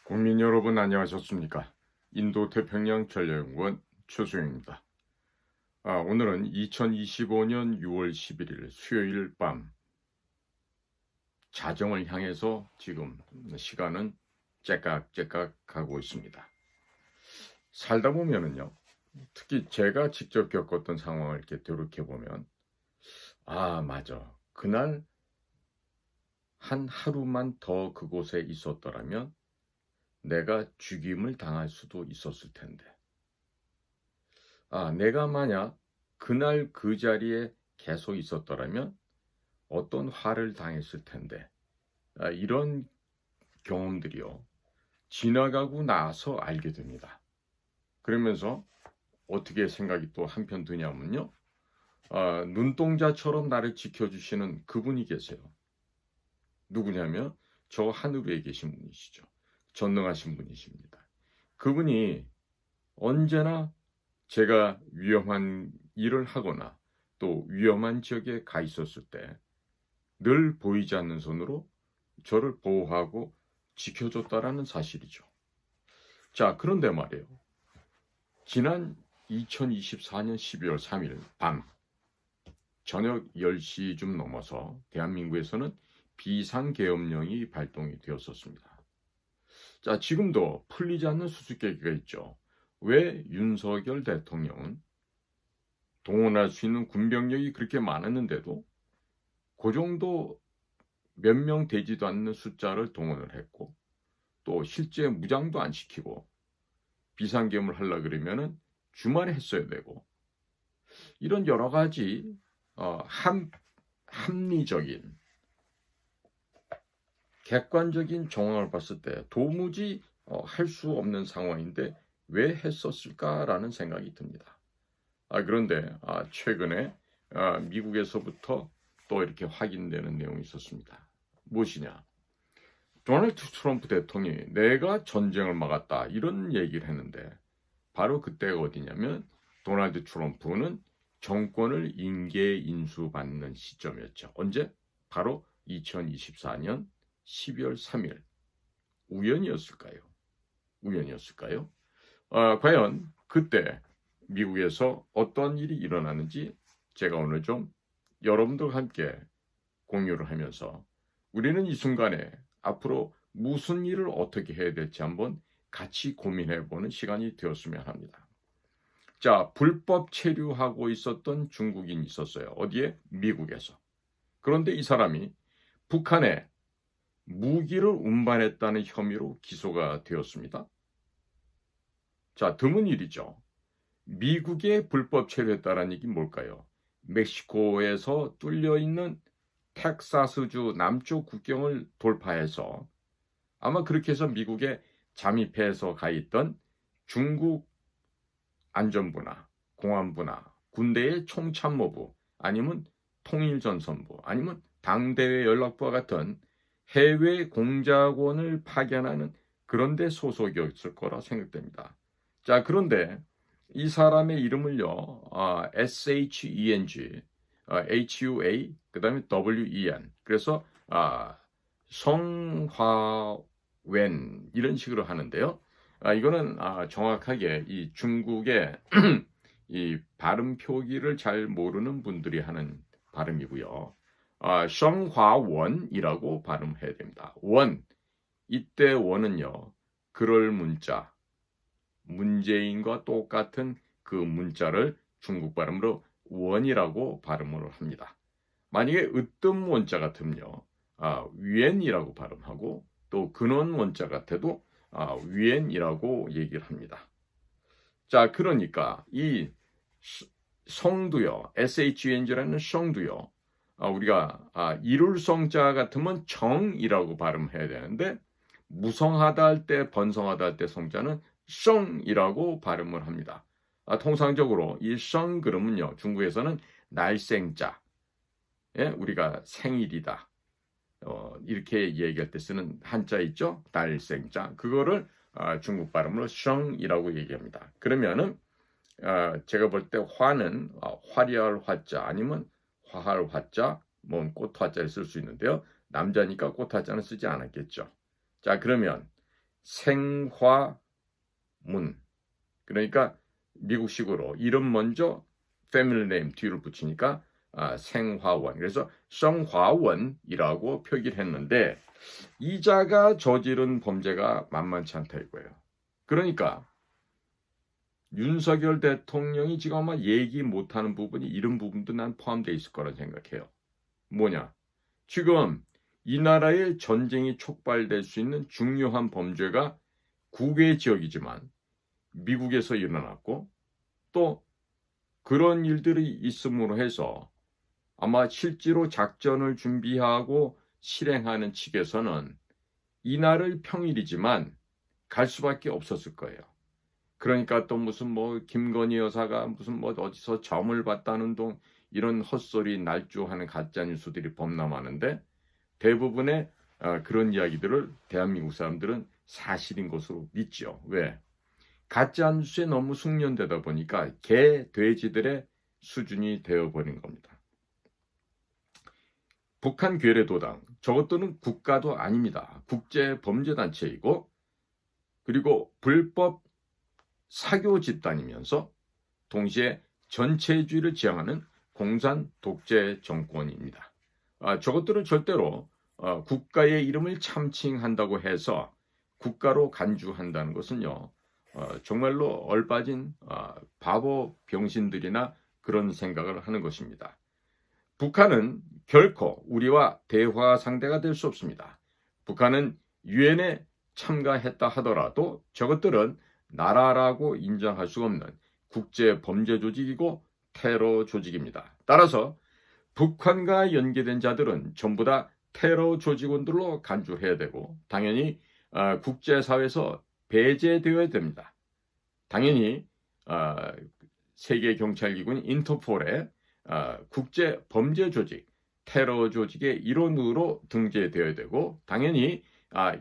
국민 여러분 안녕하셨습니까? 인도 태평양 전략연구원 최수영입니다. 오늘은 2025년 6월 11일 수요일 밤 자정을 향해서 지금 시간은 째깍째깍 가고 있습니다. 살다 보면은요, 특히 제가 직접 겪었던 상황을 이렇게 되돌이켜보면 맞아. 그날 한 하루만 더 그곳에 있었더라면 내가 죽임을 당할 수도 있었을 텐데. 내가 만약 그날 그 자리에 계속 있었더라면 어떤 화를 당했을 텐데. 이런 경험들이요. 지나가고 나서 알게 됩니다. 그러면서 어떻게 생각이 또 한편 드냐면요. 눈동자처럼 나를 지켜주시는 그분이 계세요. 누구냐면 저 하늘에 계신 분이시죠. 전능하신 분이십니다. 그분이 언제나 제가 위험한 일을 하거나 또 위험한 지역에 가 있었을 때 늘 보이지 않는 손으로 저를 보호하고 지켜줬다라는 사실이죠. 자, 그런데 말이에요. 지난 2024년 12월 3일 밤 저녁 10시쯤 넘어서 대한민국에서는 비상계엄령이 발동이 되었었습니다. 자, 지금도 풀리지 않는 수수께끼가 있죠. 왜 윤석열 대통령은 동원할 수 있는 군병력이 그렇게 많았는데도 그 정도 몇 명 되지도 않는 숫자를 동원을 했고 또 실제 무장도 안 시키고 비상계엄을 하려고 그러면은 주말에 했어야 되고 이런 여러 가지 합리적인 객관적인 정황을 봤을 때 도무지 할 수 없는 상황인데 왜 했었을까라는 생각이 듭니다. 그런데 최근에 미국에서부터 또 이렇게 확인되는 내용이 있었습니다. 무엇이냐? 도널드 트럼프 대통령이 내가 전쟁을 막았다 이런 얘기를 했는데 바로 그때가 어디냐면 도널드 트럼프는 정권을 임기에 인수받는 시점이었죠. 언제? 바로 2024년 12월 3일. 우연이었을까요? 우연이었을까요? 과연 그때 미국에서 어떤 일이 일어나는지 제가 오늘 좀 여러분들과 함께 공유를 하면서 우리는 이 순간에 앞으로 무슨 일을 어떻게 해야 될지 한번 같이 고민해보는 시간이 되었으면 합니다. 자, 불법 체류하고 있었던 중국인이 있었어요. 어디에? 미국에서. 그런데 이 사람이 북한에 무기를 운반했다는 혐의로 기소가 되었습니다. 자, 드문 일이죠. 미국에 불법 체류했다는 얘기 뭘까요? 멕시코에서 뚫려있는 텍사스주 남쪽 국경을 돌파해서 아마 그렇게 해서 미국에 잠입해서 가 있던 중국 안전부나 공안부나 군대의 총참모부 아니면 통일전선부 아니면 당대회 연락부와 같은 해외 공작원을 파견하는 그런 데 소속이었을 거라 생각됩니다. 자, 그런데 이 사람의 이름을요, SHENG, HUA, 그 다음에 WEN. 그래서, 성화웬, 이런 식으로 하는데요. 이거는, 정확하게 이 중국의 이 발음 표기를 잘 모르는 분들이 하는 발음이고요. 성화원이라고 발음해야 됩니다. 원. 이때 원은요, 그럴 문자, 문재인과 똑같은 그 문자를 중국 발음으로 원이라고 발음을 합니다. 만약에 으뜸 원자 같으면요, 위엔이라고 발음하고 또 근원 원자 같아도 위엔이라고 얘기를 합니다. 자, 그러니까 이 성도요, SHNG라는 성도요, 우리가 이룰 성자 같으면 정이라고 발음해야 되는데 무성하다 할 때, 번성하다 할 때 성자는 성이라고 발음을 합니다. 통상적으로 이 성 그러면요, 중국에서는 날생자, 우리가 생일이다, 이렇게 얘기할 때 쓰는 한자 있죠, 날생자. 그거를 중국 발음으로 성이라고 얘기합니다. 그러면은 제가 볼 때 화는 화려할 화자 아니면 화할 화자, 뭐 꽃 화자를 쓸 수 있는데요. 남자니까 꽃 화자는 쓰지 않았겠죠. 자, 그러면 생화문, 그러니까 미국식으로 이름 먼저 패밀리 네임 뒤로 붙이니까 생화원, 그래서 성화원이라고 표기를 했는데 이자가 저지른 범죄가 만만치 않다 이거예요. 그러니까 윤석열 대통령이 지금 아마 얘기 못하는 부분이 이런 부분도 난 포함되어 있을 거라 생각해요. 뭐냐? 지금 이 나라에 전쟁이 촉발될 수 있는 중요한 범죄가 국외 지역이지만 미국에서 일어났고 또 그런 일들이 있음으로 해서 아마 실제로 작전을 준비하고 실행하는 측에서는 이날을 평일이지만 갈 수밖에 없었을 거예요. 그러니까 또 무슨 김건희 여사가 무슨 어디서 점을 봤다는 동 이런 헛소리 날조하는 가짜 뉴스들이 범람하는데 대부분의 그런 이야기들을 대한민국 사람들은 사실인 것으로 믿죠. 왜? 가짜 뉴스에 너무 숙련되다 보니까 개, 돼지들의 수준이 되어버린 겁니다. 북한 괴뢰도당, 저것들은 국가도 아닙니다. 국제범죄단체이고 그리고 불법 사교 집단이면서 동시에 전체주의를 지향하는 공산 독재 정권입니다. 저것들은 절대로 국가의 이름을 참칭한다고 해서 국가로 간주한다는 것은요, 정말로 얼빠진 바보 병신들이나 그런 생각을 하는 것입니다. 북한은 결코 우리와 대화 상대가 될 수 없습니다. 북한은 유엔에 참가했다 하더라도 저것들은 나라라고 인정할 수 없는 국제 범죄 조직이고 테러 조직입니다. 따라서 북한과 연계된 자들은 전부 다 테러 조직원들로 간주해야 되고 당연히 국제사회에서 배제되어야 됩니다. 당연히 세계경찰기구인 인터폴의 국제범죄조직, 테러 조직의 일원으로 등재되어야 되고 당연히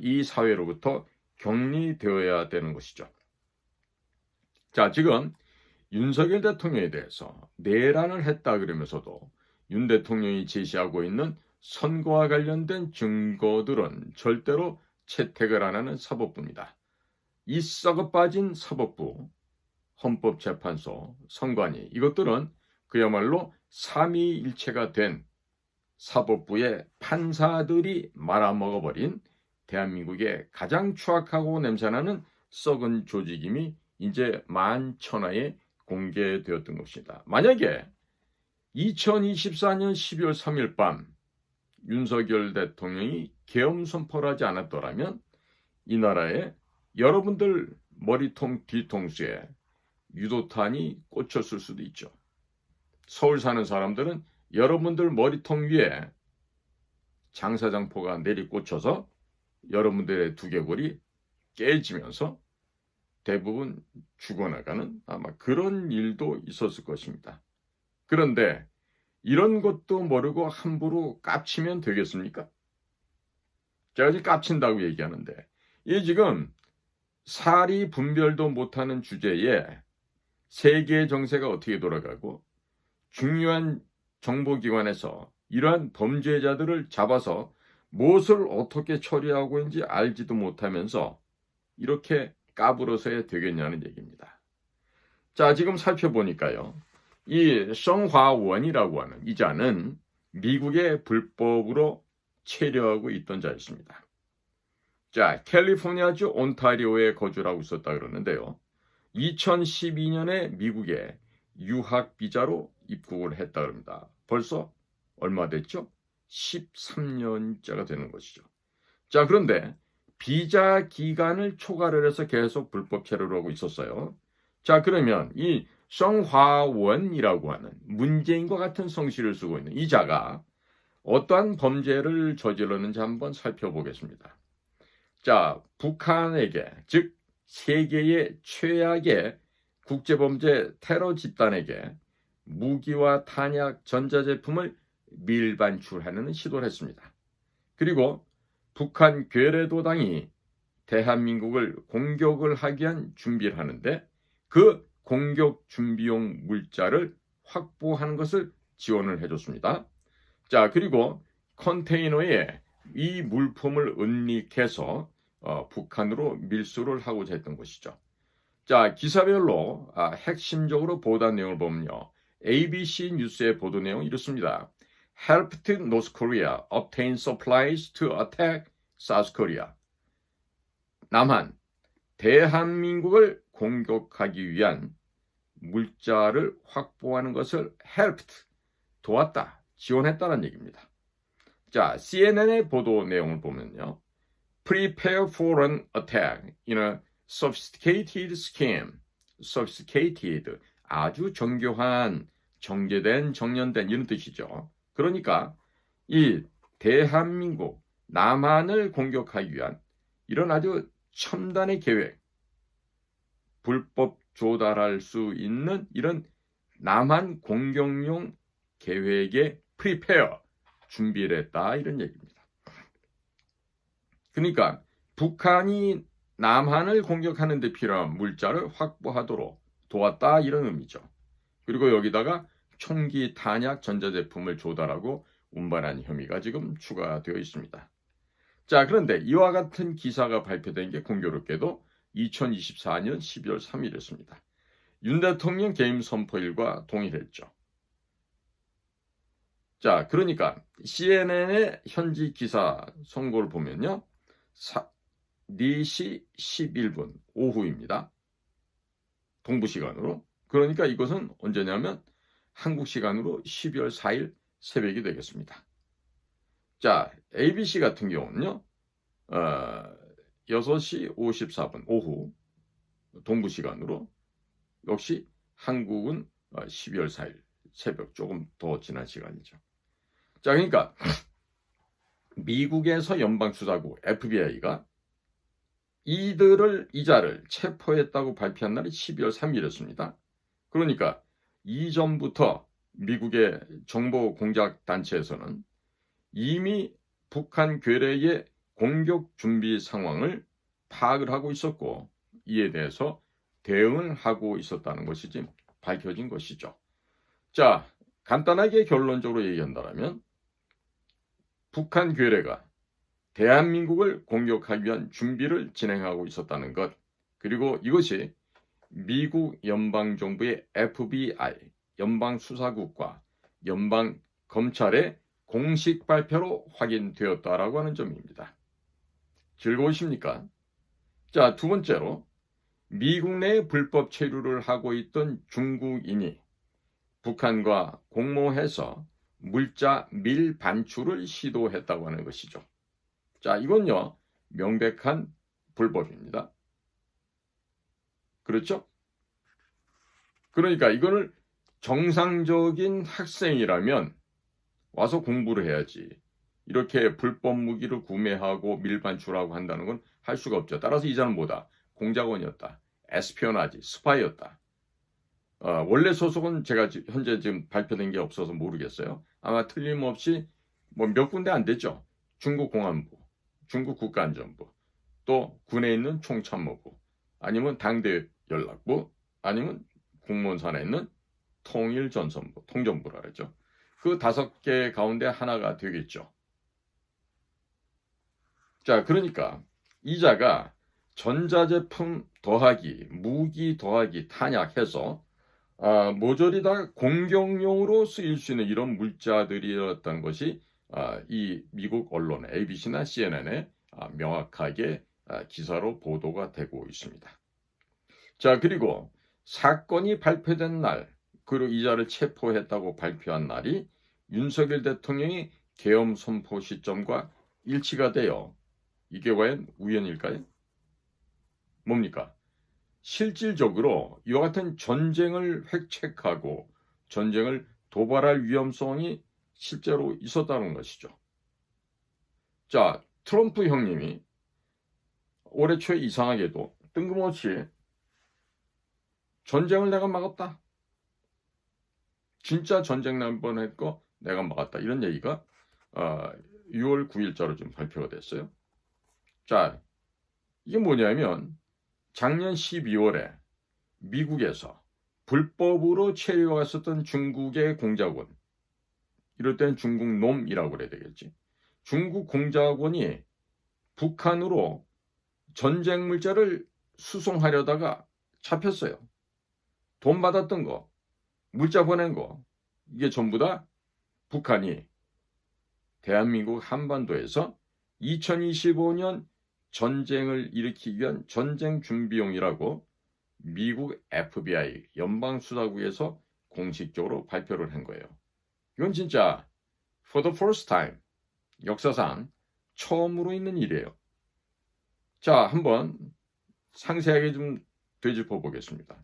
이 사회로부터 격리되어야 되는 것이죠. 자, 지금 윤석열 대통령에 대해서 내란을 했다 그러면서도 윤 대통령이 제시하고 있는 선거와 관련된 증거들은 절대로 채택을 안 하는 사법부입니다. 이 썩어 빠진 사법부, 헌법재판소, 선관위 이것들은 그야말로 삼위일체가 된 사법부의 판사들이 말아먹어버린 대한민국의 가장 추악하고 냄새나는 썩은 조직임이 이제 만천하에 공개되었던 것입니다. 만약에 2024년 12월 3일 밤 윤석열 대통령이 계엄 선포를 하지 않았더라면 이 나라에 여러분들 머리통 뒤통수에 유도탄이 꽂혔을 수도 있죠. 서울 사는 사람들은 여러분들 머리통 위에 장사장포가 내리꽂혀서 여러분들의 두개골이 깨지면서 대부분 죽어나가는 아마 그런 일도 있었을 것입니다. 그런데 이런 것도 모르고 함부로 깝치면 되겠습니까? 제가 지금 깝친다고 얘기하는데 이 지금 사리 분별도 못하는 주제에 세계 정세가 어떻게 돌아가고 중요한 정보기관에서 이러한 범죄자들을 잡아서 무엇을 어떻게 처리하고 있는지 알지도 못하면서 이렇게 까불어서야 되겠냐는 얘기입니다. 자, 지금 살펴보니까요. 이 성화원이라고 하는 이 자는 미국의 불법으로 체류하고 있던 자였습니다. 자, 캘리포니아주 온타리오에 거주를 하고 있었다 그러는데요. 2012년에 미국에 유학 비자로 입국을 했다 그럽니다. 벌써 얼마 됐죠? 13년째가 되는 것이죠. 자, 그런데 비자 기간을 초과를 해서 계속 불법 체류를 하고 있었어요. 자, 그러면 이 성화원이라고 하는 문재인과 같은 성씨를 쓰고 있는 이 자가 어떠한 범죄를 저질렀는지 한번 살펴보겠습니다. 자, 북한에게, 즉 세계의 최악의 국제범죄 테러 집단에게 무기와 탄약, 전자제품을 밀반출하는 시도를 했습니다. 그리고 북한 괴뢰도당이 대한민국을 공격을 하기 위한 준비를 하는데 그 공격 준비용 물자를 확보하는 것을 지원을 해줬습니다. 자, 그리고 컨테이너에 이 물품을 은닉해서 북한으로 밀수를 하고자 했던 것이죠. 자, 기사별로 핵심적으로 보도한 내용을 보면요. ABC 뉴스의 보도 내용은 이렇습니다. Helped North Korea obtain supplies to attack South Korea. 남한, 대한민국을 공격하기 위한 물자를 확보하는 것을 helped, 도왔다, 지원했다는 얘기입니다. 자, CNN의 보도 내용을 보면요. Prepare for an attack in a sophisticated scheme. sophisticated, 아주 정교한, 정제된, 정연된 이런 뜻이죠. 그러니까 이 대한민국, 남한을 공격하기 위한 이런 아주 첨단의 계획, 불법 조달할 수 있는 이런 남한 공격용 계획에 prepare, 준비를 했다 이런 얘기입니다. 그러니까 북한이 남한을 공격하는 데 필요한 물자를 확보하도록 도왔다 이런 의미죠. 그리고 여기다가 총기, 탄약, 전자제품을 조달하고 운반한 혐의가 지금 추가되어 있습니다. 자, 그런데 이와 같은 기사가 발표된 게 공교롭게도 2024년 12월 3일이었습니다. 윤 대통령 개임 선포일과 동일했죠. 자, 그러니까 CNN의 현지 기사 선고를 보면요. 4시 11분 오후입니다. 동부 시간으로. 그러니까 이것은 언제냐면 한국 시간으로 12월 4일 새벽이 되겠습니다. 자, ABC 같은 경우는요. 6시 54분 오후 동부 시간으로 역시 한국은 12월 4일 새벽 조금 더 지난 시간이죠. 자, 그러니까 미국에서 연방수사국 FBI가 이자를 체포했다고 발표한 날이 12월 3일이었습니다. 그러니까 이전부터 미국의 정보 공작 단체에서는 이미 북한 괴뢰의 공격 준비 상황을 파악을 하고 있었고 이에 대해서 대응을 하고 있었다는 것이 지금 밝혀진 것이죠. 자, 간단하게 결론적으로 얘기한다면 북한 괴뢰가 대한민국을 공격하기 위한 준비를 진행하고 있었다는 것, 그리고 이것이 미국 연방정부의 FBI, 연방수사국과 연방검찰의 공식 발표로 확인되었다라고 하는 점입니다. 즐거우십니까? 자, 두 번째로 미국 내에 불법 체류를 하고 있던 중국인이 북한과 공모해서 물자 밀반출을 시도했다고 하는 것이죠. 자, 이건요, 명백한 불법입니다. 그렇죠? 그러니까 이거를 정상적인 학생이라면 와서 공부를 해야지. 이렇게 불법 무기를 구매하고 밀반출하고 한다는 건 할 수가 없죠. 따라서 이자는 뭐다? 공작원이었다. 에스피오나지, 스파이였다. 원래 소속은 제가 현재 지금 발표된 게 없어서 모르겠어요. 아마 틀림없이 뭐 몇 군데 안 됐죠. 중국 공안부, 중국 국가안전부, 또 군에 있는 총참모부, 아니면 당대 연락부, 아니면 공무원산에 있는 통일전선부, 통전부라 그러죠. 그 5개 가운데 하나가 되겠죠. 자, 그러니까 이자가 전자제품 더하기, 무기 더하기, 탄약해서 모조리 다 공격용으로 쓰일 수 있는 이런 물자들이었다는 것이 이 미국 언론 ABC나 CNN에 명확하게 기사로 보도가 되고 있습니다. 자, 그리고 사건이 발표된 날, 그리고 이자를 체포했다고 발표한 날이 윤석열 대통령이 계엄 선포 시점과 일치가 돼요. 이게 과연 우연일까요? 뭡니까? 실질적으로 이와 같은 전쟁을 획책하고 전쟁을 도발할 위험성이 실제로 있었다는 것이죠. 자, 트럼프 형님이 올해 초에 이상하게도 뜬금없이 전쟁을 내가 막았다. 진짜 전쟁 날 뻔했고 내가 막았다. 이런 얘기가 6월 9일자로 좀 발표가 됐어요. 자, 이게 뭐냐면 작년 12월에 미국에서 불법으로 체류했었던 중국의 공작원, 이럴 때는 중국 놈이라고 그래야 되겠지. 중국 공작원이 북한으로 전쟁 물자를 수송하려다가 잡혔어요. 돈 받았던 거, 물자 보낸 거, 이게 전부 다 북한이 대한민국 한반도에서 2025년 전쟁을 일으키기 위한 전쟁 준비용이라고 미국 FBI 연방수사국에서 공식적으로 발표를 한 거예요. 이건 진짜 for the first time, 역사상 처음으로 있는 일이에요. 자, 한번 상세하게 좀 되짚어 보겠습니다.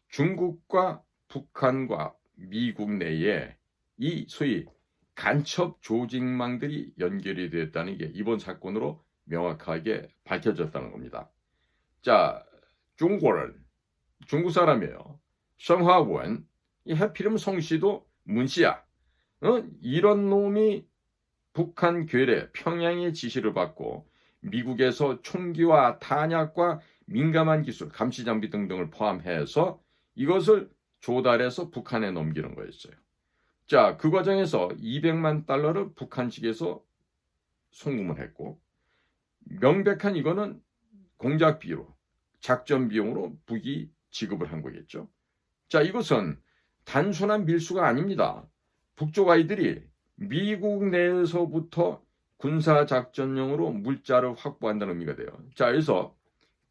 중국과 북한과 미국 내에 이 소위 간첩 조직망들이 연결이 되었다는 게 이번 사건으로 명확하게 밝혀졌다는 겁니다. 자, 중국 사람이에요. 성화원, 이 하필이면 성씨도 문씨야. 이런 놈이 북한 괴뢰 평양의 지시를 받고 미국에서 총기와 탄약과 민감한 기술, 감시 장비 등등을 포함해서 이것을 조달해서 북한에 넘기는 거였어요. 자, 그 과정에서 200만 달러를 북한 측에서 송금을 했고, 명백한 이거는 공작비로, 작전 비용으로 북이 지급을 한 거겠죠. 자, 이것은 단순한 밀수가 아닙니다. 북쪽 아이들이 미국 내에서부터 군사작전용으로 물자를 확보한다는 의미가 돼요. 자, 그래서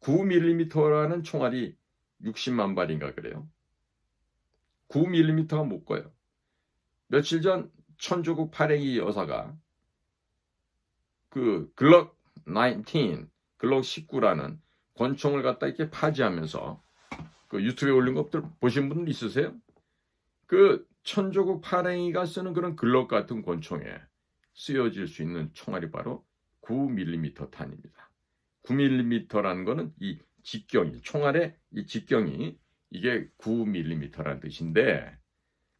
9mm라는 총알이 60만 발인가 그래요. 9mm가 못 가요. 며칠 전 천조국 파랭이 여사가 그 글록 19, 글록 19라는 권총을 갖다 이렇게 파지하면서 그 유튜브에 올린 것들 보신 분 있으세요? 그 천조국 파랭이가 쓰는 그런 글록 같은 권총에 쓰여질 수 있는 총알이 바로 9mm 탄입니다. 9mm라는 거는 이 직경이, 총알의 이 직경이 이게 9mm라는 뜻인데,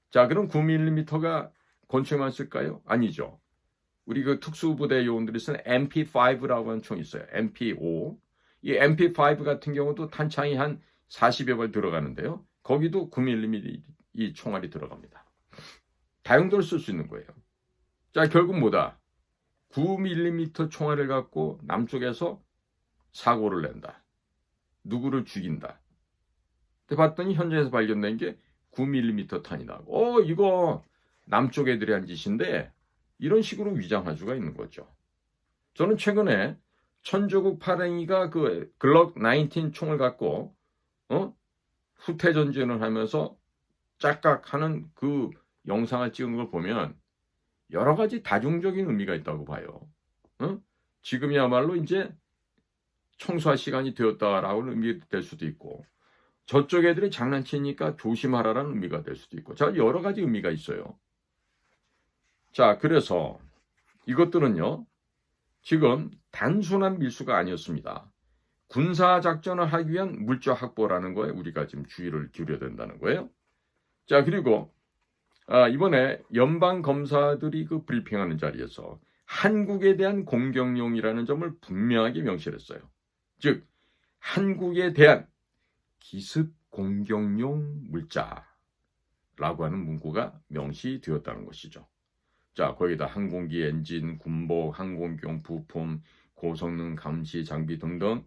자, 그럼 9mm가 권총에만 쓸까요? 아니죠. 우리 그 특수부대 요원들이 쓰는 MP5라고 하는 총이 있어요. MP5. 이 MP5 같은 경우도 탄창이 한 40여 발 들어가는데요. 거기도 9mm 이 총알이 들어갑니다. 다용도로 쓸 수 있는 거예요. 자, 결국 뭐다? 9mm 총알을 갖고 남쪽에서 사고를 낸다. 누구를 죽인다. 근데 봤더니 현장에서 발견된 게 9mm 탄이다. 이거 남쪽 애들이 한 짓인데 이런 식으로 위장할 수가 있는 거죠. 저는 최근에 천조국 파랭이가 그 글록 19 총을 갖고 후퇴 전진을 하면서 짝깍하는 그 영상을 찍은 걸 보면 여러 가지 다중적인 의미가 있다고 봐요. 지금이야말로 이제 청소할 시간이 되었다라는 의미가 될 수도 있고, 저쪽 애들이 장난치니까 조심하라라는 의미가 될 수도 있고, 자, 여러 가지 의미가 있어요. 자, 그래서 이것들은요, 지금 단순한 밀수가 아니었습니다. 군사작전을 하기 위한 물자 확보라는 거에 우리가 지금 주의를 기울여야 된다는 거예요. 자, 그리고 이번에 연방검사들이 그 브리핑하는 자리에서 한국에 대한 공격용이라는 점을 분명하게 명시했어요. 즉, 한국에 대한 기습 공격용 물자라고 하는 문구가 명시되었다는 것이죠. 자, 거기다 항공기 엔진, 군복, 항공기용 부품, 고성능 감시 장비 등등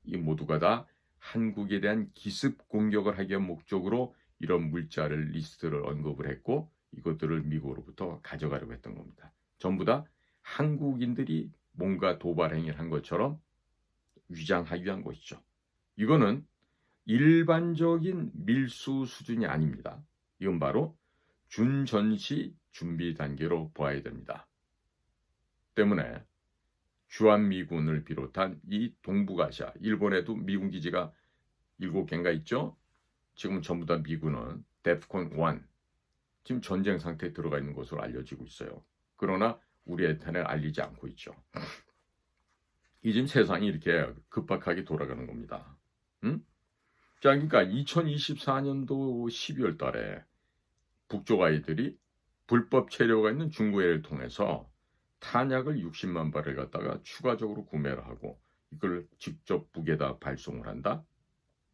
이 모두가 다 한국에 대한 기습 공격을 하기 위한 목적으로 이런 물자를 리스트를 언급을 했고, 이것들을 미국으로부터 가져가려고 했던 겁니다. 전부 다 한국인들이 뭔가 도발 행위를 한 것처럼 위장하기 위한 것이죠. 이거는 일반적인 밀수 수준이 아닙니다. 이건 바로 준전시 준비 단계로 봐야 됩니다. 때문에 주한미군을 비롯한 이 동북아시아, 일본에도 미군 기지가 7개인가 있죠. 지금 전부 다 미군은 데프콘 1, 지금 전쟁 상태에 들어가 있는 것으로 알려지고 있어요. 그러나 우리한테는 알리지 않고 있죠. 이 지금 세상이 이렇게 급박하게 돌아가는 겁니다. 자, 그러니까 2024년도 12월 달에 북쪽 아이들이 불법 체류가 있는 중국해를 통해서 탄약을 60만 발을 갖다가 추가적으로 구매를 하고 이걸 직접 북에다 발송을 한다.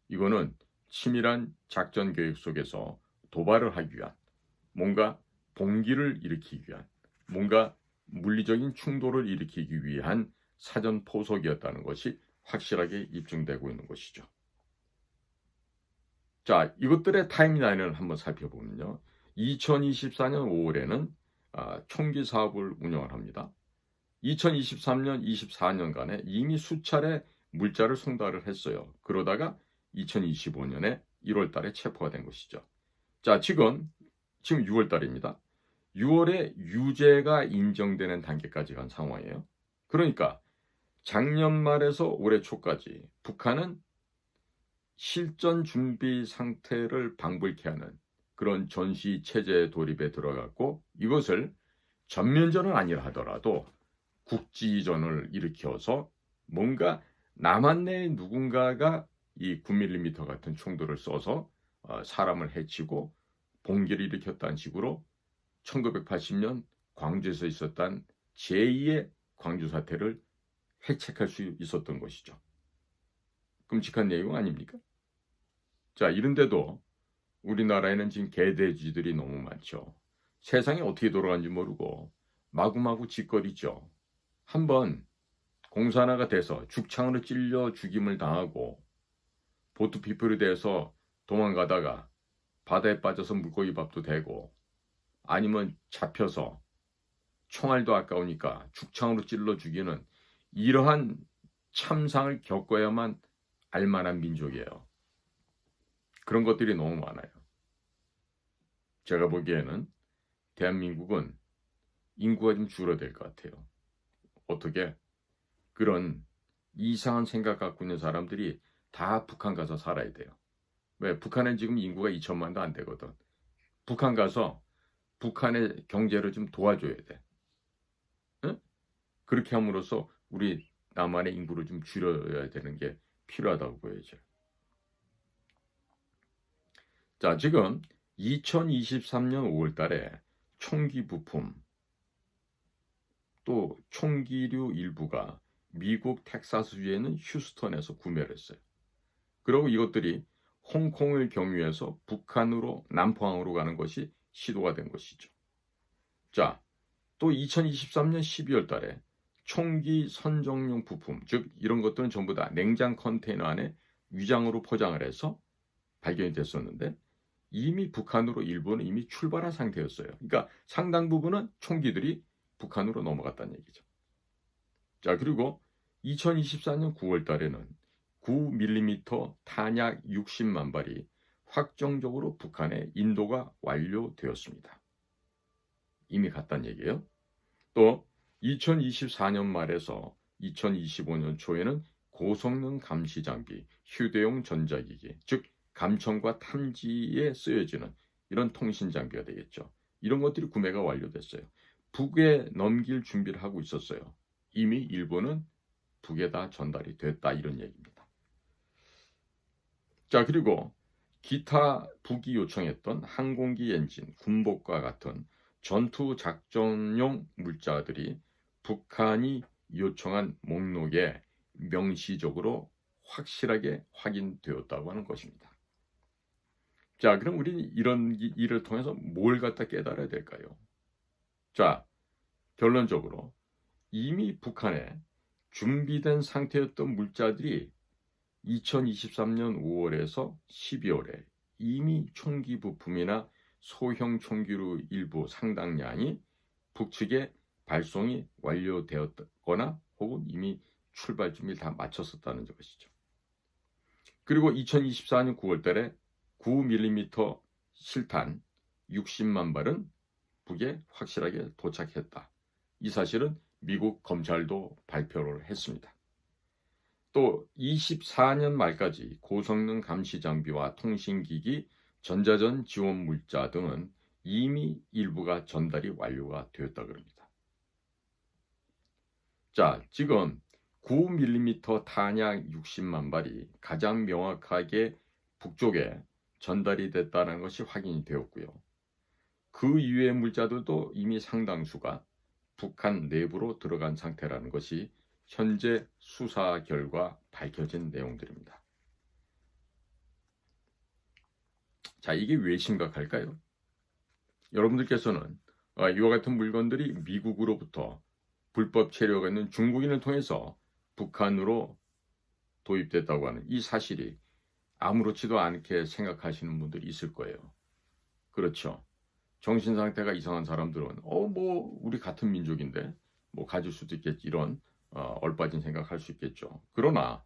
이거는 치밀한 작전 계획 속에서 도발을 하기 위한, 뭔가 봉기를 일으키기 위한, 뭔가 물리적인 충돌을 일으키기 위한 사전 포석이었다는 것이 확실하게 입증되고 있는 것이죠. 자, 이것들의 타임라인을 한번 살펴보면요. 2024년 5월에는 총기 사업을 운영을 합니다. 2023년, 24년간에 이미 수차례 물자를 송달을 했어요. 그러다가 2025년에 1월 달에 체포가 된 것이죠. 자, 지금 6월 달입니다. 6월에 유죄가 인정되는 단계까지 간 상황이에요. 그러니까 작년 말에서 올해 초까지 북한은 실전 준비 상태를 방불케 하는 그런 전시 체제 돌입에 들어갔고, 이것을 전면전은 아니라 하더라도 국지전을 일으켜서 뭔가 남한 내에 누군가가 이 9mm 같은 총들을 써서 사람을 해치고 봉기를 일으켰다는 식으로 1980년 광주에서 있었던 제2의 광주 사태를 회책할 수 있었던 것이죠. 끔찍한 내용 아닙니까? 자, 이런데도 우리나라에는 지금 개돼지들이 너무 많죠. 세상이 어떻게 돌아가는지 모르고 마구마구 짓거리죠. 한번 공산화가 돼서 죽창으로 찔려 죽임을 당하고 보트피플이 돼서 도망가다가 바다에 빠져서 물고기 밥도 되고, 아니면 잡혀서 총알도 아까우니까 죽창으로 찔러 죽이는 이러한 참상을 겪어야만 알만한 민족이에요. 그런 것들이 너무 많아요. 제가 보기에는 대한민국은 인구가 좀 줄어들 것 같아요. 어떻게? 그런 이상한 생각 갖고 있는 사람들이 다 북한 가서 살아야 돼요. 왜? 북한은 지금 인구가 2천만도 안 되거든. 북한 가서 북한의 경제를 좀 도와줘야 돼. 응? 그렇게 함으로써 우리 남한의 인구를 좀 줄여야 되는 게 필요하다고 보여져요. 자, 지금 2023년 5월 달에 총기 부품, 또 총기류 일부가 미국 텍사스주에 있는 휴스턴에서 구매를 했어요. 그리고 이것들이 홍콩을 경유해서 북한으로 남포항으로 가는 것이 시도가 된 것이죠. 자, 또 2023년 12월 달에 총기 선정용 부품, 즉 이런 것들은 전부 다 냉장 컨테이너 안에 위장으로 포장을 해서 발견이 됐었는데, 이미 북한으로 일부는 이미 출발한 상태였어요. 그러니까 상당 부분은 총기들이 북한으로 넘어갔다는 얘기죠. 자, 그리고 2024년 9월 달에는 9mm 탄약 60만 발이 확정적으로 북한에 인도가 완료되었습니다. 이미 갔다는 얘기예요. 또 2024년 말에서 2025년 초에는 고성능 감시 장비, 휴대용 전자기기, 즉 감청과 탐지에 쓰여지는 이런 통신 장비가 되겠죠. 이런 것들이 구매가 완료됐어요. 북에 넘길 준비를 하고 있었어요. 이미 일본은 북에 다 전달이 됐다, 이런 얘기입니다. 자, 그리고 기타 북이 요청했던 항공기 엔진, 군복과 같은 전투 작전용 물자들이 북한이 요청한 목록에 명시적으로 확실하게 확인되었다고 하는 것입니다. 자, 그럼 우리는 이런 일을 통해서 뭘 갖다 깨달아야 될까요? 자, 결론적으로 이미 북한에 준비된 상태였던 물자들이 2023년 5월에서 12월에 이미 총기 부품이나 소형 총기류 일부 상당량이 북측에 발송이 완료되었거나 혹은 이미 출발 준비를 다 마쳤었다는 것이죠. 그리고 2024년 9월 달에 9mm 실탄 60만 발은 북에 확실하게 도착했다. 이 사실은 미국 검찰도 발표를 했습니다. 또 24년 말까지 고성능 감시 장비와 통신기기, 전자전 지원 물자 등은 이미 일부가 전달이 완료가 되었다 그럽니다. 자, 지금 9mm 탄약 60만 발이 가장 명확하게 북쪽에 전달이 됐다는 것이 확인이 되었고요. 그 이외의 물자들도 이미 상당수가 북한 내부로 들어간 상태라는 것이 현재 수사 결과 밝혀진 내용들입니다. 자, 이게 왜 심각할까요? 여러분들께서는 이와 같은 물건들이 미국으로부터 불법 체류가 있는 중국인을 통해서 북한으로 도입됐다고 하는 이 사실이 아무렇지도 않게 생각하시는 분들이 있을 거예요. 그렇죠. 정신 상태가 이상한 사람들은 뭐 우리 같은 민족인데 뭐 가질 수도 있겠지, 이런 얼빠진 생각할 수 있겠죠. 그러나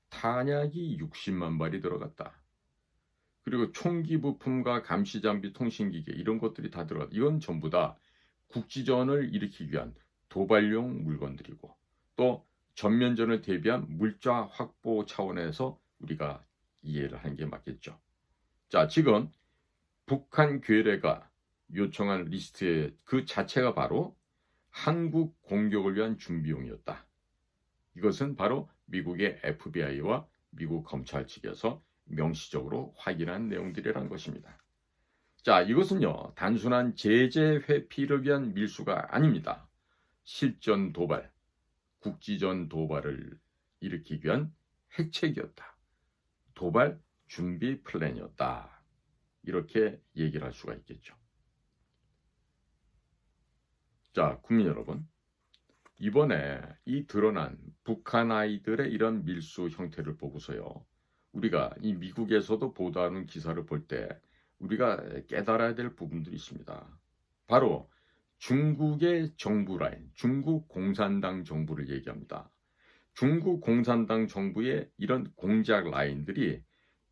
탄약이 60만 발이 들어갔다. 그리고 총기 부품과 감시 장비, 통신기계 이런 것들이 다 들어갔다. 이건 전부 다 국지전을 일으키기 위한 도발용 물건들이고, 또 전면전을 대비한 물자 확보 차원에서 우리가 이해를 하는 게 맞겠죠. 자, 지금 북한 괴뢰가 요청한 리스트의 그 자체가 바로 한국 공격을 위한 준비용이었다. 이것은 바로 미국의 FBI와 미국 검찰 측에서 명시적으로 확인한 내용들이라는 것입니다. 자, 이것은요, 단순한 제재 회피를 위한 밀수가 아닙니다. 실전 도발, 국지전 도발을 일으키기 위한 핵책이었다. 도발 준비 플랜이었다. 이렇게 얘기를 할 수가 있겠죠. 자, 국민 여러분, 이번에 이 드러난 북한 아이들의 이런 밀수 형태를 보고서요, 우리가 이 미국에서도 보도하는 기사를 볼 때 우리가 깨달아야 될 부분들이 있습니다. 바로 중국의 정부 라인, 중국 공산당 정부를 얘기합니다. 중국 공산당 정부의 이런 공작 라인들이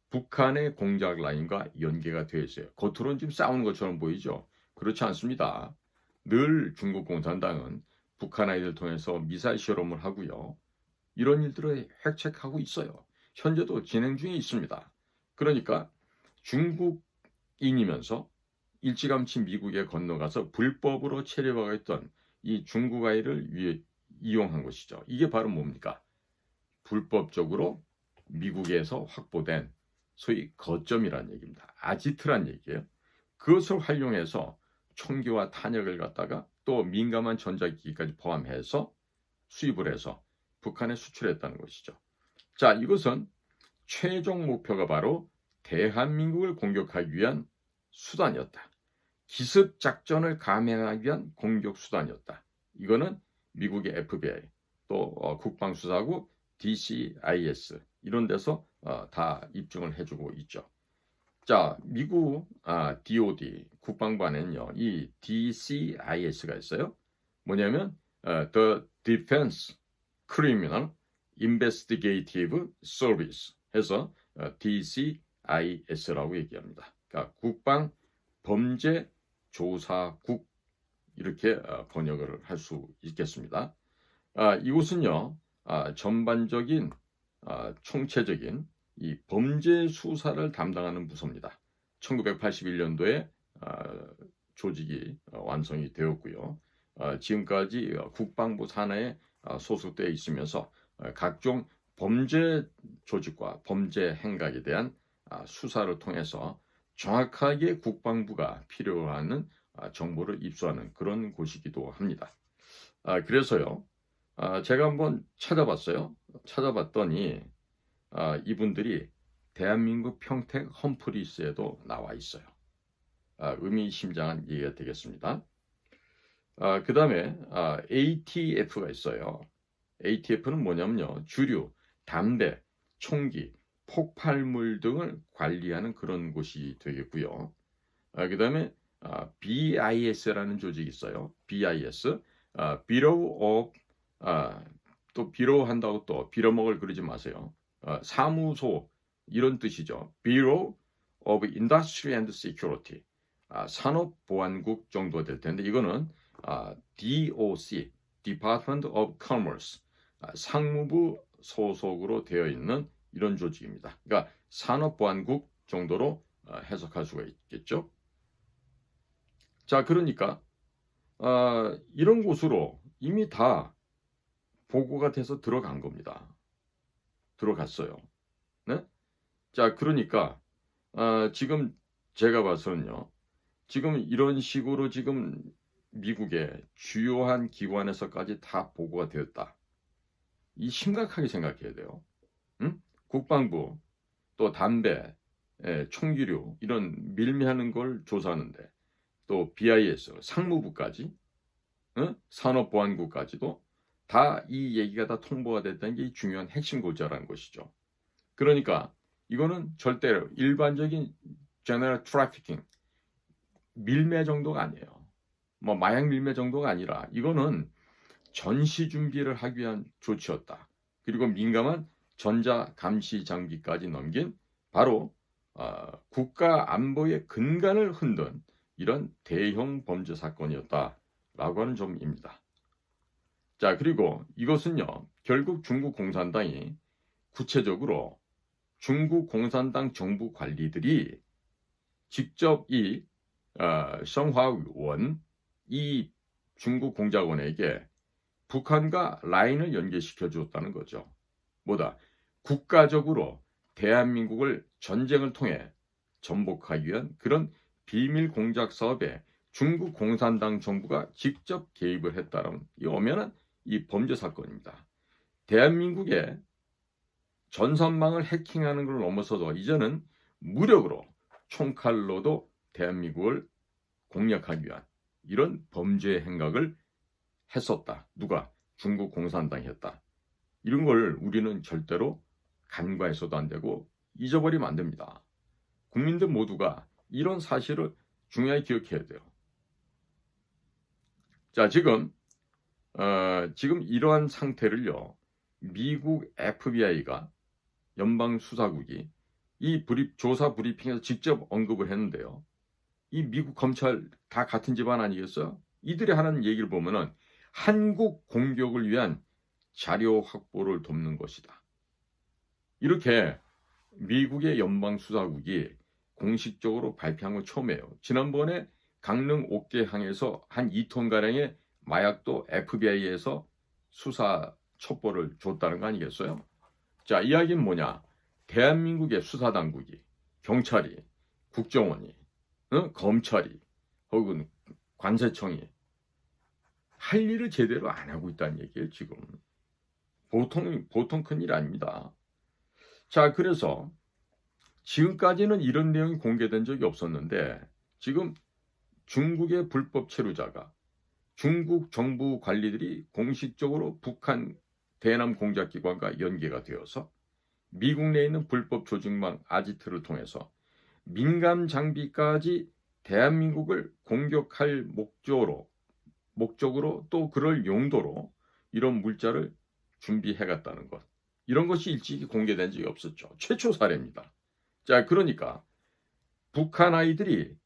북한의 공작 라인과 연계가 되어 있어요. 겉으로는 지금 싸우는 것처럼 보이죠? 그렇지 않습니다. 늘 중국 공산당은 북한 아이들 통해서 미사일 실험을 하고요, 이런 일들을 핵책하고 있어요. 현재도 진행 중에 있습니다. 그러니까 중국인이면서 일찌감치 미국에 건너가서 불법으로 체류하고 있던 이 중국 아이를 이용한 것이죠. 이게 바로 뭡니까? 불법적으로 미국에서 확보된 소위 거점이라는 얘기입니다. 아지트란 얘기예요. 그것을 활용해서 총기와 탄약을 갖다가 또 민감한 전자기기까지 포함해서 수입을 해서 북한에 수출했다는 것이죠. 자, 이것은 최종 목표가 바로 대한민국을 공격하기 위한 수단이었다. 기습 작전을 감행하기 위한 공격 수단이었다. 이거는 미국의 FBI, 또 국방수사국, DCIS 이런 데서 다 입증을 해주고 있죠. 자, 미국 DOD 국방부 안에는요, 이 DCIS가 있어요. 뭐냐면 The Defense Criminal Investigative Service 해서 DCIS라고 얘기합니다. 그러니까 국방 범죄 조사국 이렇게 번역을 할 수 있겠습니다. 이곳은요, 전반적인 총체적인 이 범죄 수사를 담당하는 부서입니다. 1981년도에 조직이 완성이 되었고요. 지금까지 국방부 산하에 소속되어 있으면서 각종 범죄 조직과 범죄 행각에 대한 수사를 통해서 정확하게 국방부가 필요로 하는 정보를 입수하는 그런 곳이기도 합니다. 그래서요, 제가 한번 찾아봤어요. 찾아봤더니 이분들이 대한민국 평택 험프리스에도 나와 있어요. 의미심장한 얘기가 되겠습니다. 그 다음에 ATF가 있어요. ATF는 뭐냐면요, 주류, 담배, 총기, 폭발물 등을 관리하는 그런 곳이 되겠고요. 그 다음에 BIS라는 조직이 있어요. BIS, Bureau of, 또 비로한다고 또 빌어먹을 그러지 마세요. 사무소 이런 뜻이죠. Bureau of Industry and Security, 산업보안국 정도 될 텐데, 이거는 DOC, Department of Commerce, 상무부 소속으로 되어 있는 이런 조직입니다. 그러니까 산업보안국 정도로 해석할 수가 있겠죠. 자, 그러니까 이런 곳으로 이미 다 보고가 돼서 들어간 겁니다. 들어갔어요. 네? 자, 그러니까 지금 제가 봐서는요, 지금 이런 식으로 지금 미국의 주요한 기관에서까지 다 보고가 되었다. 이 심각하게 생각해야 돼요. 응? 국방부, 또 담배, 총기류 이런 밀매하는 걸 조사하는데, 또 BIS, 상무부까지, 응? 산업보안국까지도 다 이 얘기가 다 통보가 됐다는 게 중요한 핵심 골자라는 것이죠. 그러니까 이거는 절대로 일반적인 제너럴 트래피킹, 밀매 정도가 아니에요. 뭐 마약 밀매 정도가 아니라 이거는 전시 준비를 하기 위한 조치였다. 그리고 민감한 전자 감시 장비까지 넘긴 바로 국가 안보의 근간을 흔든 이런 대형 범죄 사건이었다라고 하는 점입니다. 자, 그리고 이것은요, 결국 중국 공산당이 구체적으로 중국 공산당 정부 관리들이 직접 이 성화원, 이 중국 공작원에게 북한과 라인을 연계시켜 주었다는 거죠. 뭐다? 국가적으로 대한민국을 전쟁을 통해 전복하기 위한 그런 비밀 공작 사업에 중국 공산당 정부가 직접 개입을 했다는 이 엄연한 이 범죄 사건입니다. 대한민국의 전선망을 해킹하는 걸 넘어서도 이제는 무력으로 총칼로도 대한민국을 공략하기 위한 이런 범죄 행각을 했었다. 누가? 중국 공산당이 했다. 이런 걸 우리는 절대로 간과해서도 안 되고 잊어버리면 안 됩니다. 국민들 모두가 이런 사실을 중요하게 기억해야 돼요. 자, 지금 이러한 상태를요, 미국 FBI가 연방수사국이 이 조사 브리핑에서 직접 언급을 했는데요. 이 미국 검찰 다 같은 집안 아니겠어요? 이들이 하는 얘기를 보면은 한국 공격을 위한 자료 확보를 돕는 것이다. 이렇게 미국의 연방수사국이 공식적으로 발표한 건 처음이에요. 지난번에 강릉 옥계항에서 한 2톤가량의 마약도 FBI에서 수사 첩보를 줬다는 거 아니겠어요? 자, 이야기는 뭐냐? 대한민국의 수사당국이, 경찰이, 국정원이, 검찰이, 혹은 관세청이 할 일을 제대로 안 하고 있다는 얘기예요, 지금. 보통 큰일 아닙니다. 자, 그래서 지금까지는 이런 내용이 공개된 적이 없었는데 지금 중국의 불법 체류자가 중국 정부 관리들이 공식적으로 북한 대남 공작기관과 연계가 되어서 미국 내에 있는 불법 조직망 아지트를 통해서 민감 장비까지 대한민국을 공격할 목적으로 또 그럴 용도로 이런 물자를 준비해갔다는 것. 이런 것이 일찍이 공개된 적이 없었죠. 최초 사례입니다. 자, 그러니까 북한 아이들이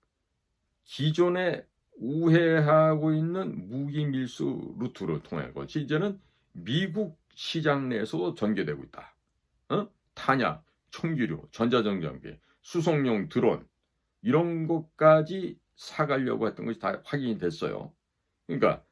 기존에 우회하고 있는 무기 밀수 루트를 통해 것이 이제는 미국 시장 내에서 전개되고 있다. 탄약, 총기류, 전자전장비, 수송용 드론 이런 것까지 사가려고 했던 것이 다 확인이 됐어요. 그러니까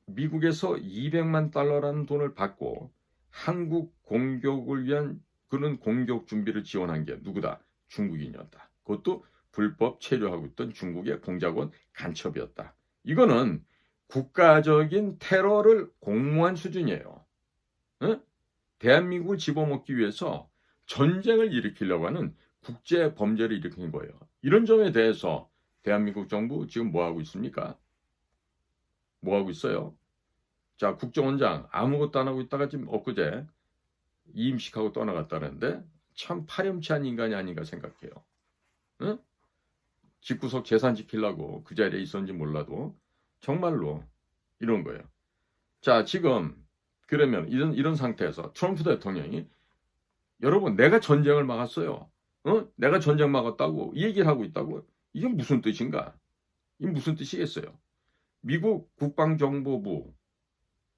미국에서 200만 달러라는 돈을 받고 한국 공격을 위한 그런 공격 준비를 지원한 게 누구다? 중국인이었다. 그것도 불법 체류하고 있던 중국의 공작원 간첩이었다. 이거는 국가적인 테러를 공모한 수준이에요. 대한민국을 집어먹기 위해서 전쟁을 일으키려고 하는 국제 범죄를 일으킨 거예요. 이런 점에 대해서 대한민국 정부 지금 뭐 하고 있습니까? 뭐 하고 있어요? 자, 국정원장 아무것도 안 하고 있다가 지금 엊그제 이임식하고 떠나갔다는데 참 파렴치한 인간이 아닌가 생각해요. 집구석 재산 지키려고 그 자리에 있었는지 몰라도 정말로 이런 거예요. 자, 지금 그러면 이런 상태에서 트럼프 대통령이 여러분 내가 전쟁을 막았어요. 내가 전쟁 막았다고 이 얘기를 하고 있다고. 이게 무슨 뜻인가? 이게 무슨 뜻이겠어요? 미국 국방정보부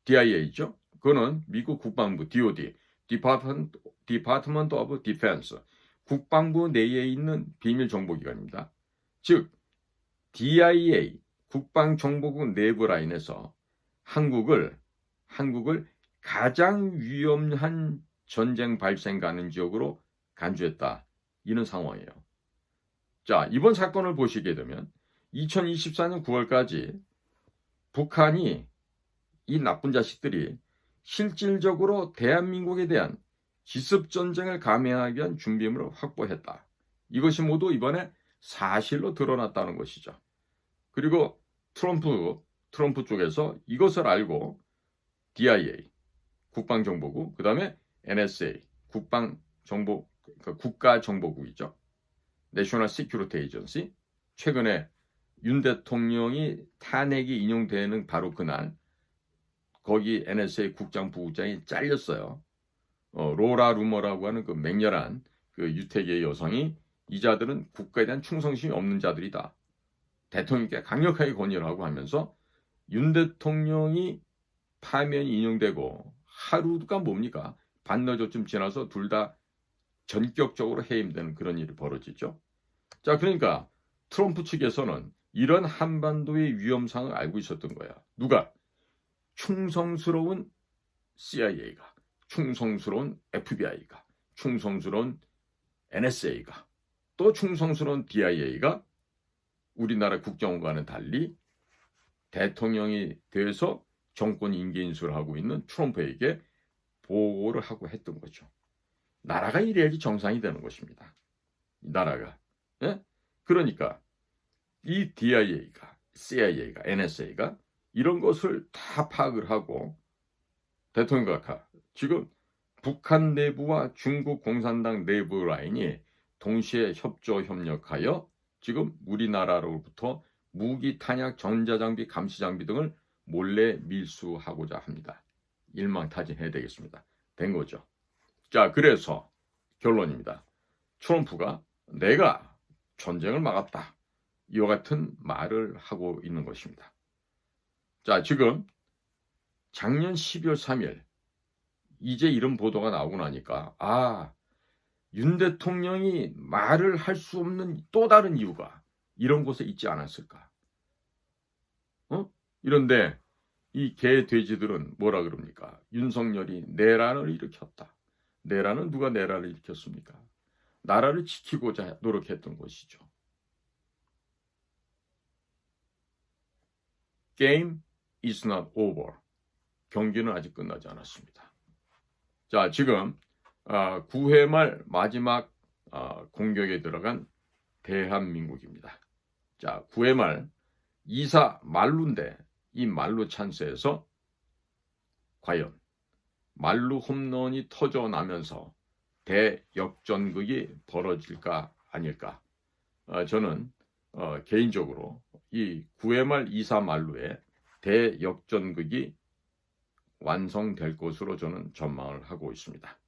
DIA죠. 그거는 미국 국방부 DOD, Department of Defense, 국방부 내에 있는 비밀 정보기관입니다. 즉 DIA 국방정보국 내부 라인에서 한국을 가장 위험한 전쟁 발생 가능 지역으로 간주했다. 이런 상황이에요. 자, 이번 사건을 보시게 되면 2024년 9월까지 북한이 이 나쁜 자식들이 실질적으로 대한민국에 대한 기습전쟁을 감행하기 위한 준비물을 확보했다. 이것이 모두 이번에 사실로 드러났다는 것이죠. 그리고 트럼프 쪽에서 이것을 알고 DIA, 국방정보국, 그 다음에 NSA, 국가정보국이죠. National Security Agency. 최근에 윤 대통령이 탄핵이 인용되는 바로 그날 거기 NSA 국장 부국장이 잘렸어요. 로라 루머라고 하는 그 맹렬한 그 유태계의 여성이 이 자들은 국가에 대한 충성심이 없는 자들이다. 대통령께 강력하게 건의를 하고 하면서 윤 대통령이 파면이 인용되고 하루가 뭡니까? 반나절쯤 지나서 둘 다 전격적으로 해임되는 그런 일이 벌어지죠. 자, 그러니까 트럼프 측에서는 이런 한반도의 위험성을 알고 있었던 거야. 누가? 충성스러운 CIA가, 충성스러운 FBI가, 충성스러운 NSA가, 또 충성스러운 DIA가 우리나라 국정원과는 달리 대통령이 돼서 정권 임기 인수를 하고 있는 트럼프에게 보고를 하고 했던 거죠. 나라가 이래야지 정상이 되는 것입니다. 나라가. 예? 그러니까 이 DIA가, CIA가, NSA가 이런 것을 다 파악을 하고 대통령과 지금 북한 내부와 중국 공산당 내부 라인이 동시에 협조 협력하여 지금 우리나라로부터 무기, 탄약, 전자장비, 감시장비 등을 몰래 밀수하고자 합니다. 일망타진해야 되겠습니다. 된 거죠. 자, 그래서 결론입니다. 트럼프가 내가 전쟁을 막았다. 이와 같은 말을 하고 있는 것입니다. 자, 지금 작년 12월 3일 이제 이런 보도가 나오고 나니까 윤 대통령이 말을 할 수 없는 또 다른 이유가 이런 곳에 있지 않았을까? 이런데 이 개 돼지들은 뭐라 그럽니까? 윤석열이 내란을 일으켰다. 내란은 누가 내란을 일으켰습니까? 나라를 지키고자 노력했던 것이죠. Game is not over. 경기는 아직 끝나지 않았습니다. 자, 지금 9회 말 마지막 공격에 들어간 대한민국입니다. 자, 9회 말 2사 만루인데 이 만루 찬스에서 과연 만루 홈런이 터져나면서 대역전극이 벌어질까 아닐까? 저는 개인적으로 이 9회 말 2사 만루의 대역전극이 완성될 것으로 저는 전망을 하고 있습니다.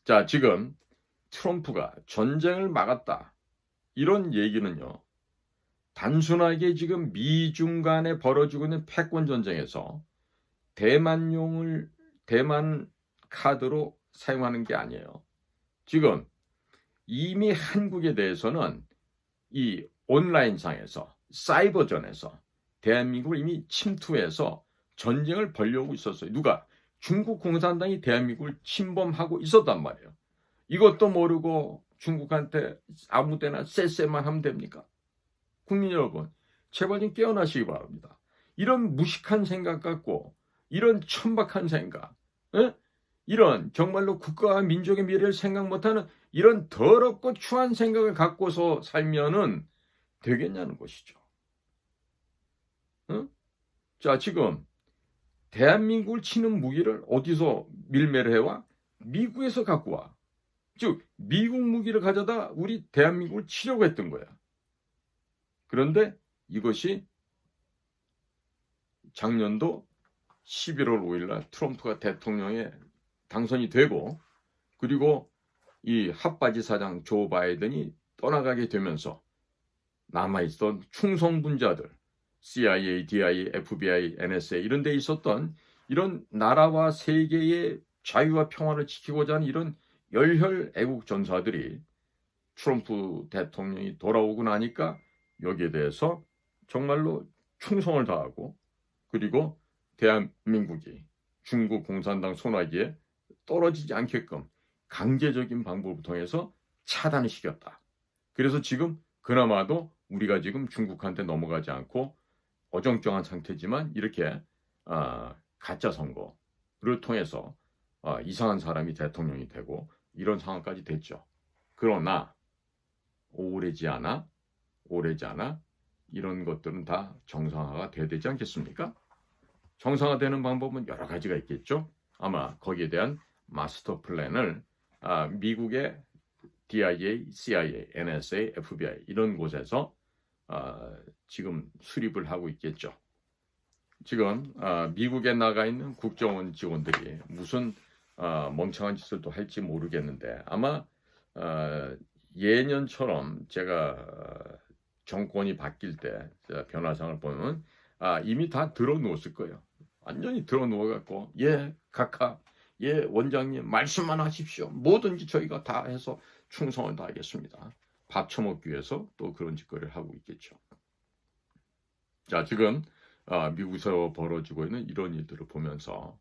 자, 지금 트럼프가 전쟁을 막았다. 이런 얘기는요. 단순하게 지금 미중 간에 벌어지고 있는 패권 전쟁에서 대만 카드로 사용하는 게 아니에요. 지금 이미 한국에 대해서는 이 온라인상에서 사이버전에서 대한민국을 이미 침투해서 전쟁을 벌려고 있었어요. 누가? 중국 공산당이 대한민국을 침범하고 있었단 말이에요. 이것도 모르고 중국한테 아무데나 쎄쎄만 하면 됩니까? 국민 여러분, 제발 좀 깨어나시기 바랍니다. 이런 무식한 생각 갖고 이런 천박한 생각, 이런 정말로 국가와 민족의 미래를 생각 못하는 이런 더럽고 추한 생각을 갖고서 살면은 되겠냐는 것이죠. 자, 지금 대한민국을 치는 무기를 어디서 밀매를 해와? 미국에서 갖고 와. 즉 미국 무기를 가져다 우리 대한민국을 치려고 했던 거야. 그런데 이것이 작년도 11월 5일날 트럼프가 대통령에 당선이 되고 그리고 이 핫바지 사장 조 바이든이 떠나가게 되면서 남아있던 충성분자들 CIA, DIA, FBI, NSA 이런 데 있었던 이런 나라와 세계의 자유와 평화를 지키고자 하는 이런 열혈 애국 전사들이 트럼프 대통령이 돌아오고 나니까 여기에 대해서 정말로 충성을 다하고 그리고 대한민국이 중국 공산당 손아귀에 떨어지지 않게끔 강제적인 방법을 통해서 차단을 시켰다. 그래서 지금 그나마도 우리가 지금 중국한테 넘어가지 않고 어정쩡한 상태지만 이렇게 가짜 선거를 통해서 이상한 사람이 대통령이 되고 이런 상황까지 됐죠. 그러나 오래지 않아 이런 것들은 다 정상화가 돼야 되지 않겠습니까? 정상화되는 방법은 여러 가지가 있겠죠. 아마 거기에 대한 마스터 플랜을 미국의 DIA, CIA, NSA, FBI 이런 곳에서 지금 수립을 하고 있겠죠. 지금 미국에 나가 있는 국정원 직원들이 무슨 멍청한 짓을 또 할지 모르겠는데 아마 예년처럼 제가 정권이 바뀔 때 변화상을 보면 이미 다 들어누웠을 거예요. 완전히 들어누워갖고 각하 원장님 말씀만 하십시오. 뭐든지 저희가 다 해서 충성을 다하겠습니다. 밥 처먹기 위해서 또 그런 짓거리를 하고 있겠죠. 자, 지금 미국에서 벌어지고 있는 이런 일들을 보면서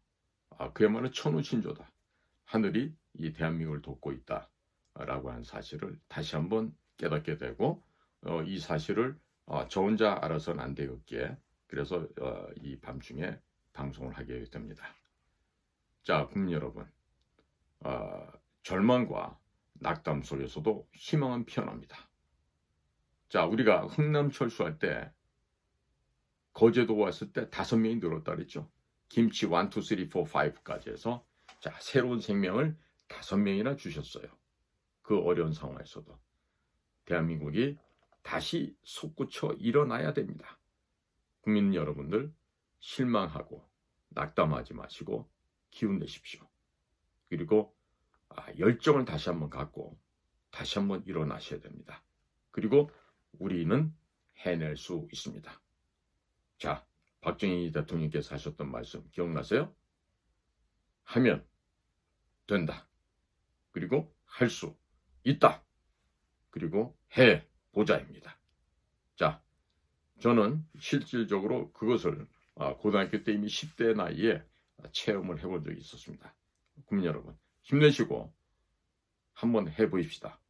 그야말로 천우신조다. 하늘이 이 대한민국을 돕고 있다라고 하는 사실을 다시 한번 깨닫게 되고 이 사실을 저 혼자 알아서는 안 되겠기에 그래서 이 밤중에 방송을 하게 됩니다. 자, 국민 여러분, 절망과 낙담 속에서도 희망은 피어납니다. 자, 우리가 흥남 철수할 때 거제도 왔을 때 5명이 늘었다 그랬죠. 김치 1, 2, 3, 4, 5까지 해서 자, 새로운 생명을 5명이나 주셨어요. 그 어려운 상황에서도 대한민국이 다시 솟구쳐 일어나야 됩니다. 국민 여러분들 실망하고 낙담하지 마시고 기운 내십시오. 그리고 열정을 다시 한번 갖고 다시 한번 일어나셔야 됩니다. 그리고 우리는 해낼 수 있습니다. 자, 박정희 대통령께서 하셨던 말씀 기억나세요? 하면 된다. 그리고 할 수 있다. 그리고 해보자입니다. 자, 저는 실질적으로 그것을 고등학교 때 이미 10대 나이에 체험을 해본 적이 있었습니다. 국민 여러분, 힘내시고 한번 해보십시다.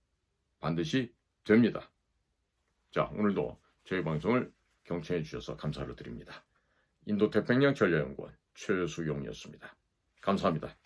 반드시 됩니다. 자, 오늘도 저희 방송을 경청해 주셔서 감사를 드립니다. 인도태평양 전략연구원 최수용이었습니다. 감사합니다.